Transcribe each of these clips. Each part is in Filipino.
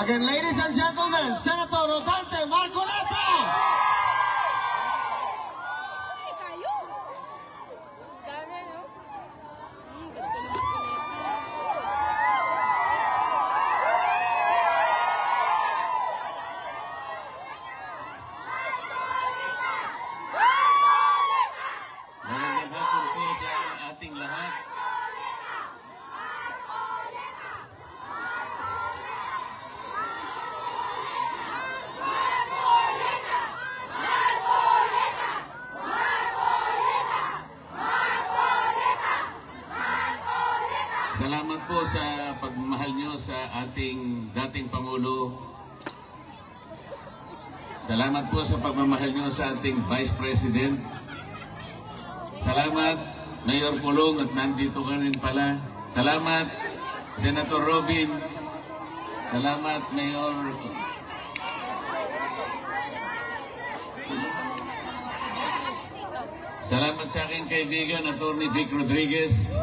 Again, ladies and gentlemen, Senator Rodante Marcoleta! Salamat po sa pagmamahal nyo sa ating dating Pangulo. Salamat po sa pagmamahal nyo sa ating Vice President. Salamat, Mayor Pulong, at nandito ka rin pala. Salamat, Senator Robin. Salamat, Mayor. Salamat sa aking kaibigan, Atty. Vic Rodriguez.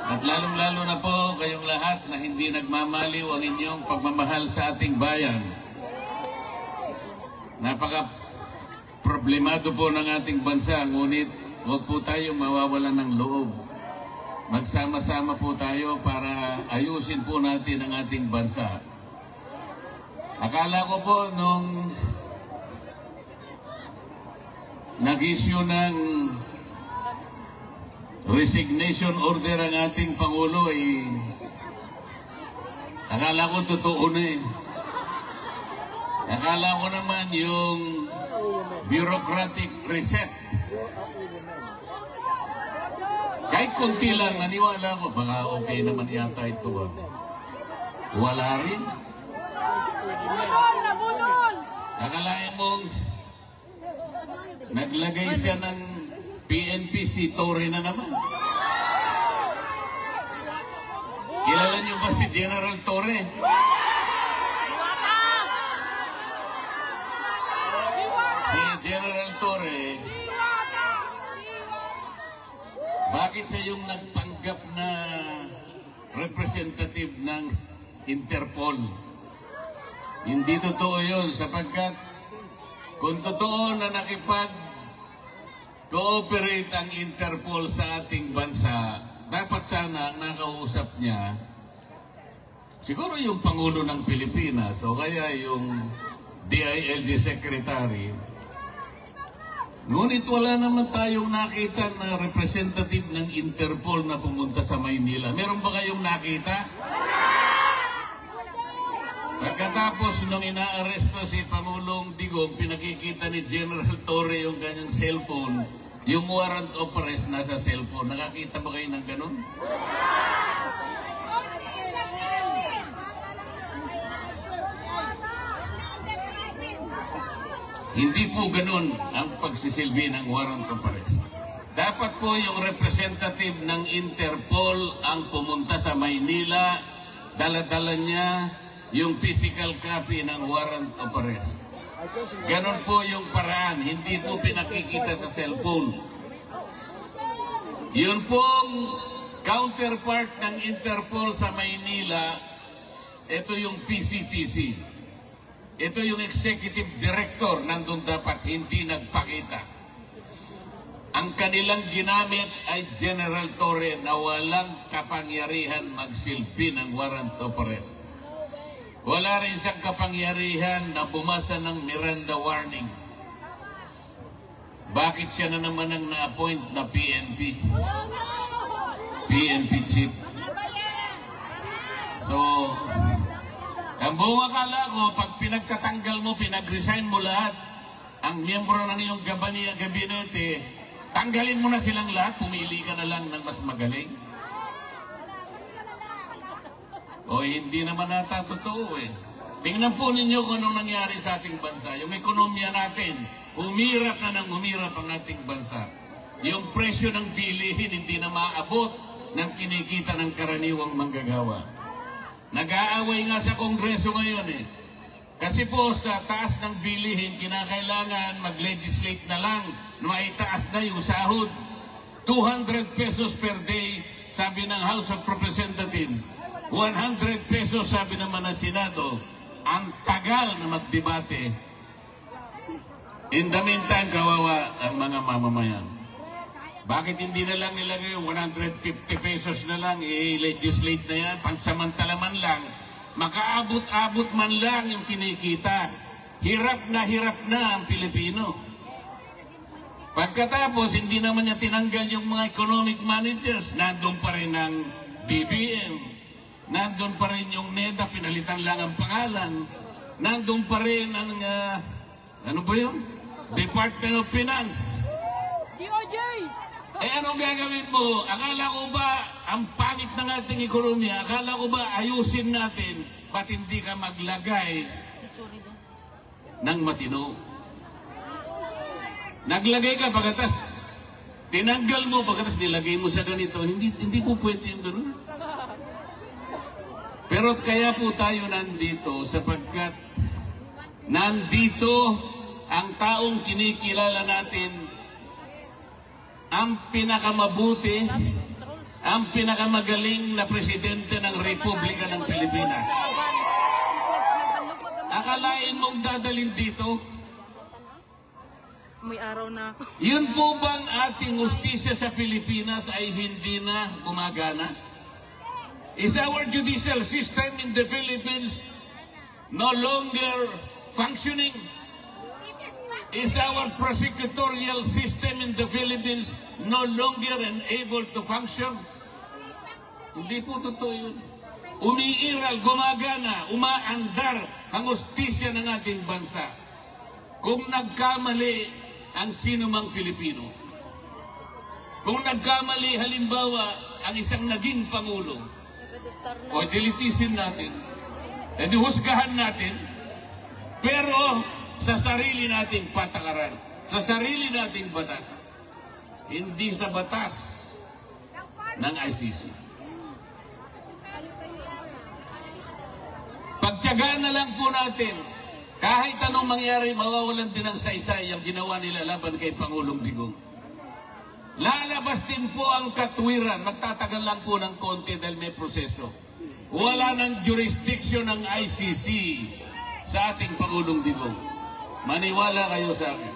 At lalong-lalo na po kayong lahat na hindi nagmamaliw ang inyong pagmamahal sa ating bayan. Napaka-problemado po ng ating bansa, ngunit huwag po tayong mawawalan ng loob. Magsama-sama po tayo para ayusin po natin ang ating bansa. Akala ko po nung nag-issue ng resignation order ang ating Pangulo akala ko totoo na Akala ko naman yung bureaucratic reset. Kahit konti lang, naniwala ko, baka okay naman yata ito. Wala rin. Akalain mong naglagay siya ng PNP, si Torre na naman. Kilala niyo ba si General Torre? Si General Torre, bakit siya yung nagpanggap na representative ng Interpol? Hindi totoo yun, sapagkat kung totoo na cooperate ang Interpol sa ating bansa, dapat sana ang nakausap niya siguro yung Pangulo ng Pilipinas o kaya yung DILG Secretary. Ngunit wala naman tayong nakita na representative ng Interpol na pumunta sa Maynila. Meron ba kayong nakita? Pagkatapos nung inaaresto si Pangulong Digong, pinakikita ni General Torre yung kanyang cellphone. Yung warrant of arrest nasa cellphone. Nakakita ba kayo ng ganun? Hindi po ganun ang pagsisilbi ng warrant of arrest. Dapat po yung representative ng Interpol ang pumunta sa Maynila, dala-dala niya yung physical copy ng warrant of arrest. Ganon po yung paraan, hindi po pinakikita sa cellphone. Yun pong counterpart ng Interpol sa Maynila, ito yung PCTC. Ito yung executive director, nandun dapat hindi nagpakita. Ang kanilang ginamit ay General Torre na walang kapangyarihan magsilbi ng warrant of arrest. Wala rin siyang kapangyarihan na bumasa ng Miranda warnings. Bakit siya na naman ang na-appoint na PNP? PNP chief. So, ang buong akala ko, pag pinagtatanggal mo, pinag-resign mo lahat, ang miyembro ng iyong gabinete, tanggalin mo na silang lahat, pumili ka na lang ng mas magaling. O hindi naman nata totoo eh. Tingnan po ninyo kung anong nangyari sa ating bansa. Yung ekonomiya natin, humirap na ng humirap ang ating bansa. Yung presyo ng bilihin hindi na maabot ng kinikita ng karaniwang manggagawa. Nag-aaway nga sa Kongreso ngayon eh. Kasi po sa taas ng bilihin, kinakailangan mag-legislate na lang na maitaas na yung sahod. 200 pesos per day sabi ng House of Representatives, 100 pesos sabi naman ng Senado. Ang tagal na magdebate. In the meantime, kawawa ang mga mamamayan. Bakit hindi na lang nilagay 150 pesos na lang, i-legislate na yan, pansamantala man lang, makaabot-abot man lang yung kinikita. Hirap na ang Pilipino. Pagkatapos, hindi naman niya tinanggal yung mga economic managers. Nandun pa rin ang BBM. Nandun pa rin yung NEDA, pinalitan lang ang pangalan. Nandun pa rin ang, ano ba yun? Department of Finance. DOJ! Eh anong gagawin mo? Akala ko ba ang pangit ng ating ekonomiya? Akala ko ba ayusin natin? Ba't hindi ka maglagay ng matino? Naglagay ka pagkatas, tinanggal mo pagkatas nilagay mo sa ganito. Hindi po pwede yung ganun. Pero kaya po tayo nandito sapagkat nandito ang taong kinikilala natin ang pinakamabuti, ang pinakamagaling na presidente ng Republika ng Pilipinas. Akalain mong dadalhin dito? May araw na ako. Yun po bang ating justisya sa Pilipinas ay hindi na gumagana? Is our judicial system in the Philippines no longer functioning? Is our prosecutorial system in the Philippines no longer able to function? Hindi po totoo yun. Umiiral, gumagana, umaandar ang justisya ng ating bansa. Kung nagkamali ang sinumang Pilipino, kung nagkamali halimbawa ang isang naging Pangulo, o dilitisin natin, edi husgahan natin, pero sa sarili nating patakaran, sa sarili nating batas, hindi sa batas ng ICC. Pagtiyagaan na lang po natin, kahit anong mangyari, mawawalan din ng saysay ang ginawa nila laban kay Pangulong Digong. Lalabas din po ang katwiran, magtatagal lang po ng konti dahil may proseso. Wala ng jurisdiction ng ICC sa ating Pangulong Digong. Maniwala kayo sa akin.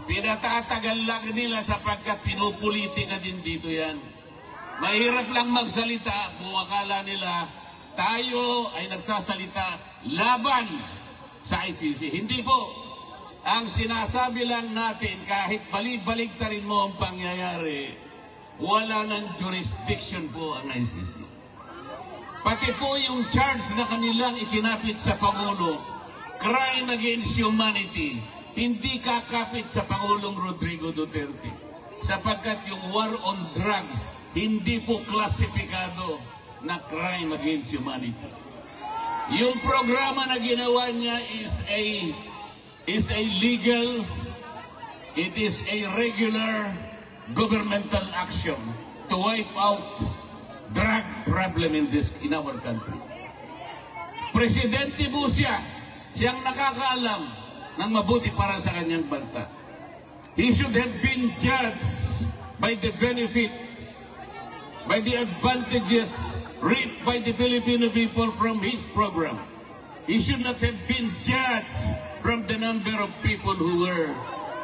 Pinatatagal lang nila sapagkat pinupolitika din dito yan. Mahirap lang magsalita kung akala nila tayo ay nagsasalita laban sa ICC. Hindi po. Ang sinasabi lang natin, kahit balik-baliktarin mo ang pangyayari, wala ng jurisdiction po ang ICC. Pati po yung charge na kanilang ikinapit sa Pangulo, crime against humanity, hindi kakapit sa Pangulong Rodrigo Duterte. Sapagkat yung war on drugs, hindi po klasipikado na crime against humanity. Yung programa na ginawa niya is a legal, it is a regular governmental action to wipe out drug problem in our country. Presidente po siya, siyang nakakaalam ng mabuti para sa kanyang bansa. He should have been judged by the benefit, by the advantages reaped by the Filipino people from his program. He should not have been judged from the number of people who were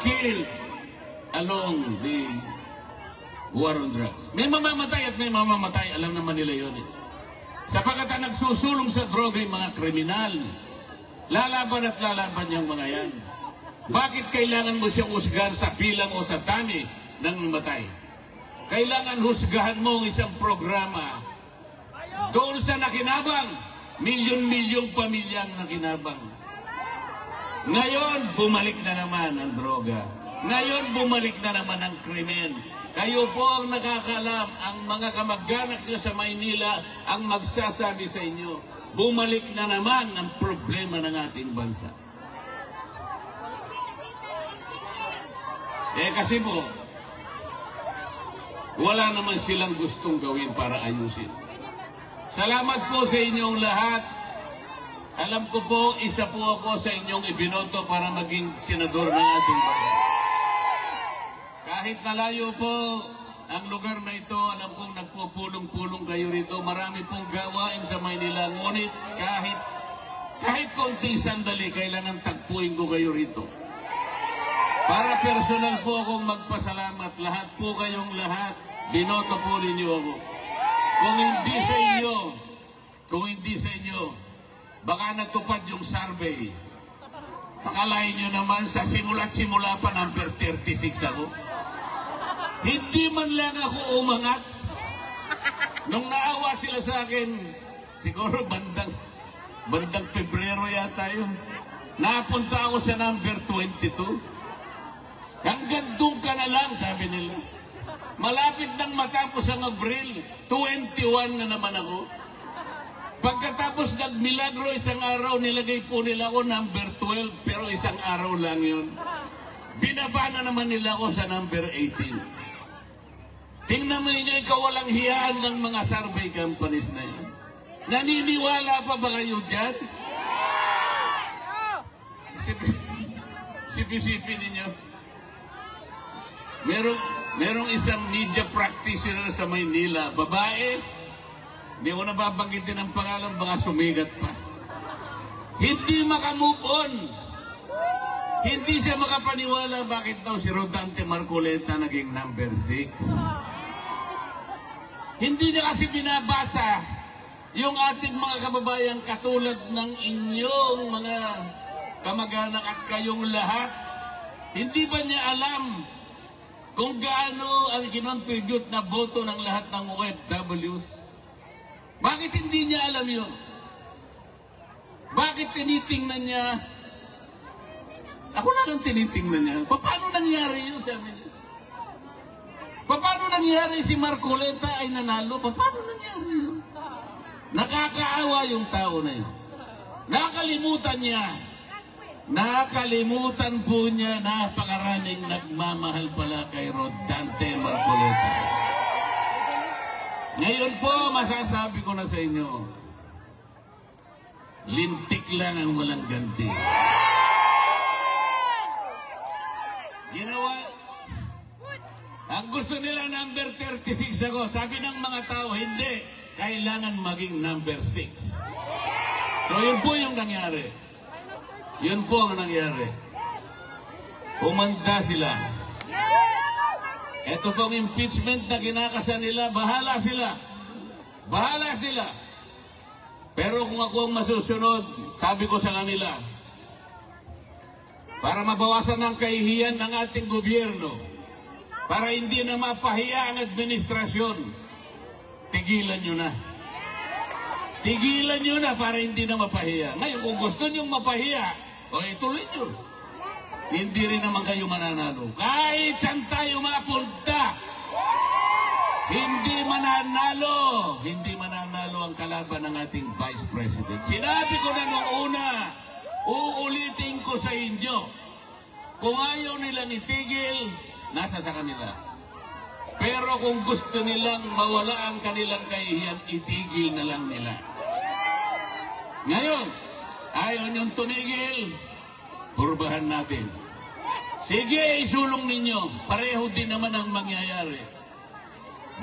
killed along the war on drugs. May mamamatay at may mamamatay, alam naman nila yun. Sapagkat ang nagsusulong sa droga yung mga kriminal. Lalaban at lalaban yung mga yan. Bakit kailangan mo siyang husgahan sa bilang o sa dami ng matay? Kailangan husgahan mo ang isang programa doon sa nakinabang, milyon-milyong pamilyang nakinabang. Ngayon, bumalik na naman ang droga. Ngayon, bumalik na naman ang krimen. Kayo po ang nakakalam, ang mga kamag-anak nyo sa Maynila ang magsasabi sa inyo, bumalik na naman ang problema ng ating bansa. Kasi po, wala naman silang gustong gawin para ayusin. Salamat po sa inyong lahat. Alam ko po, isa po ako sa inyong ibinoto para maging senador ng ating bansa. Kahit nalayo po ang lugar na ito, alam kong nagpupulong-pulong kayo rito. Marami pong gawain sa Maynila. Ngunit kahit konting sandali, kailangan tagpuin ko kayo rito. Para personal po akong magpasalamat. Lahat po kayong lahat, binoto po ninyo ako. Kung hindi sa inyo, baka natupad yung survey. Akalain nyo naman, sa simula't-simula pa, number 36 ako. Hindi man lang ako umangat. Nung naawa sila sa akin, siguro bandang Pebrero yata yun. Napunta ako sa number 22. Hanggang doon ka na lang, sabi nila. Malapit nang matapos ang Abril, 21 na naman ako. Pagkatapos nagmilagro isang araw, nilagay po nila ako number 12, pero isang araw lang yun. Binaba na naman nila ako sa number 18. Tingnan mo ninyo yung kawalang hiyaan ng mga survey companies na yan. Naniniwala pa ba kayo dyan? Sipi-sipi ninyo. Merong isang media practitioner sa Maynila, babae, hindi ko nababanggitin ang pangalan, baka sumigat pa. Hindi makamove on. Hindi siya makapaniwala bakit daw si Rodante Marcoleta naging number 6. Hindi niya kasi binabasa yung ating mga kababayan katulad ng inyong mga kamag-anak at kayong lahat. Hindi ba niya alam kung gaano ang kinontribute na boto ng lahat ng OFWs? Bakit hindi niya alam yun? Bakit tinitingnan niya? Ako lang ang tinitingnan niya. Paano nangyari yun, sabi niya? Paano nangyari si Marcoleta ay nanalo? Paano nangyari yun? Nakakaawa yung tao na yun. Nakalimutan niya. Nakalimutan po niya, napakaraming nagmamahal pala kay Rodante Marcoleta. Ngayon po, masasabi ko na sa inyo, lintik lang ang walang ganti. Ginawa, ang gusto nila number 36 ako. Sabi ng mga tao, hindi, kailangan maging number 6. So yun po yung nangyari. Yun po ang nangyari. Umanda sila. Ito pong impeachment na kinakasan nila, bahala sila. Bahala sila. Pero kung ako ang masusunod, sabi ko sa kanila, para mabawasan ang kahihiyan ng ating gobyerno, para hindi na mapahiya ang administrasyon, tigilan nyo na. Tigilan nyo na para hindi na mapahiya. Ngayon, kung gusto nyo mapahiya, o ituloy nyo. Hindi rin naman kayo mananalo. Kahit saan tayo mapunta, hindi mananalo ang kalaban ng ating Vice President. Sinabi ko na noong una, uulitin ko sa inyo, kung ayaw nilang itigil, nasa sa kanila. Pero kung gusto nilang mawala ang kanilang kahihiyan, itigil na lang nila. Ngayon, ayaw niyong tumigil, purbahan natin. Sige, isulong ninyo. Pareho din naman ang mangyayari.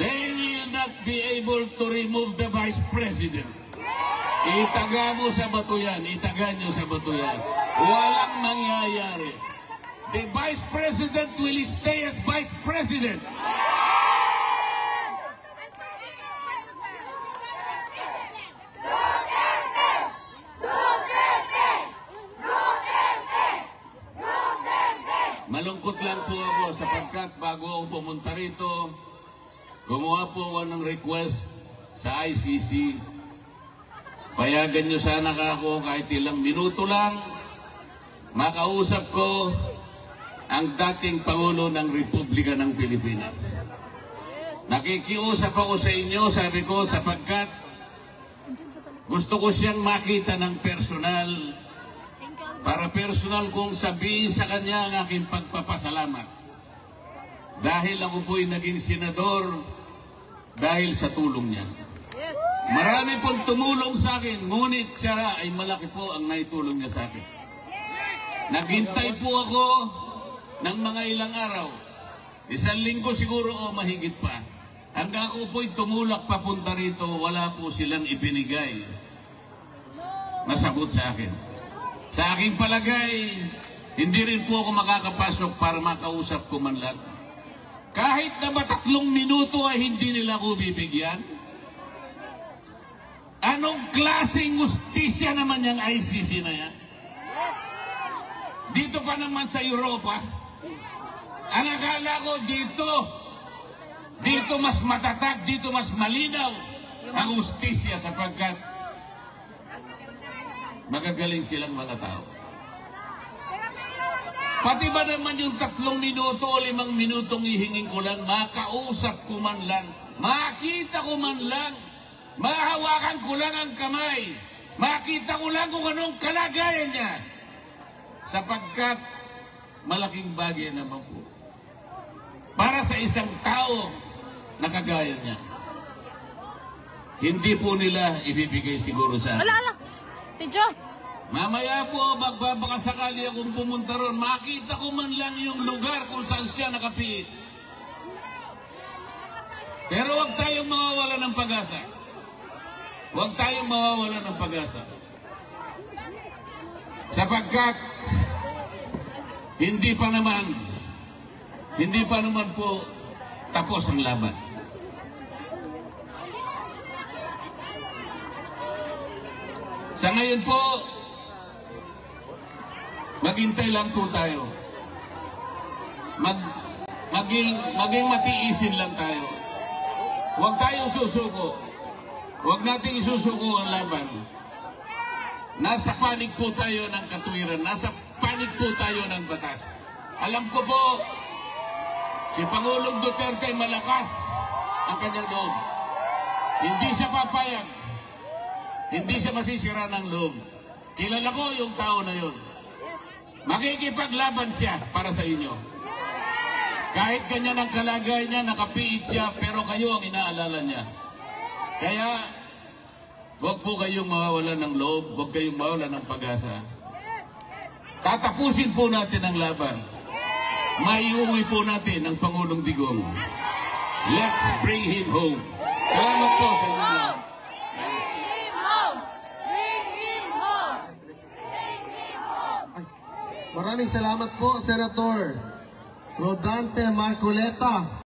They will not be able to remove the Vice President. Itaga mo sa bato yan. Itaga nyo sa bato yan. Walang mangyayari. The Vice President will stay as Vice President. Malungkot lang po ako sapagkat bago ako pumunta rito, gumawa po ako ng request sa ICC. Payagan nyo sana ako kahit ilang minuto lang makausap ko ang dating Pangulo ng Republika ng Pilipinas. Nakikiusap ako sa inyo, sabi ko, sapagkat gusto ko siyang makita ng personal para personal kong sabihin sa kanya ang aking pagpapasalamat. Dahil ako po'y naging senador dahil sa tulong niya. Yes. Marami pong tumulong sa akin, ngunit siya ay malaki po ang naitulong niya sa akin. Naghintay po ako ng mga ilang araw. 1 linggo siguro o mahigit pa. Hanggang ako po'y tumulak papunta rito, wala po silang ibinigay na sagot sa akin. Sa aking palagay, hindi rin po ako makakapasok para makausap ko man lang. Kahit na ba 3 minuto ay hindi nila ako bibigyan? Anong klaseng justisya naman yung ICC na yan? Dito pa naman sa Europa, ang akala ko dito mas matatag, dito mas malinaw ang justisya sapagkat magagaling silang mga tao. Pati ba naman yung 3 minuto o 5 minutong ihingin ko lang, makausap ko man lang, makita ko man lang, mahawakan ko lang ang kamay, makita ko lang kung anong kalagayan niya. Sapagkat malaking bagay naman po para sa isang tao na kagaya niya. Hindi po nila ibibigay siguro sa akin. Ala! Tidyo! Mamaya po, baka sakali akong pumunta ron, makita ko man lang yung lugar kung saan siya nakapiit. Pero huwag tayong mawawala ng pag-asa. Huwag tayong mawawala ng pag-asa. Sapagkat, hindi pa naman po tapos ang laban. Sa ngayon po, maghintay lang po tayo. Maging matiisin lang tayo. Huwag tayong susuko. Huwag nating isusuko ang laban. Nasa panig po tayo ng katwiran. Nasa panig po tayo ng batas. Alam ko po, si Pangulong Duterte malakas ang kanyang loob. Hindi siya papayag. Hindi siya masisira ng loob. Kilala ko yung tao na yun. Makikipaglaban siya para sa inyo. Kahit kanya ng kalagay niya, nakapiit siya, pero kayo ang inaalala niya. Kaya, huwag po kayong mawawalan ng loob, huwag kayong mawawalan ng pag-asa. Tatapusin po natin ang laban. Maiuwi po natin ang Pangulong Digong. Let's bring him home. Salamat po sa inyo lahat. Maraming salamat po, Senator Rodante Marcoleta.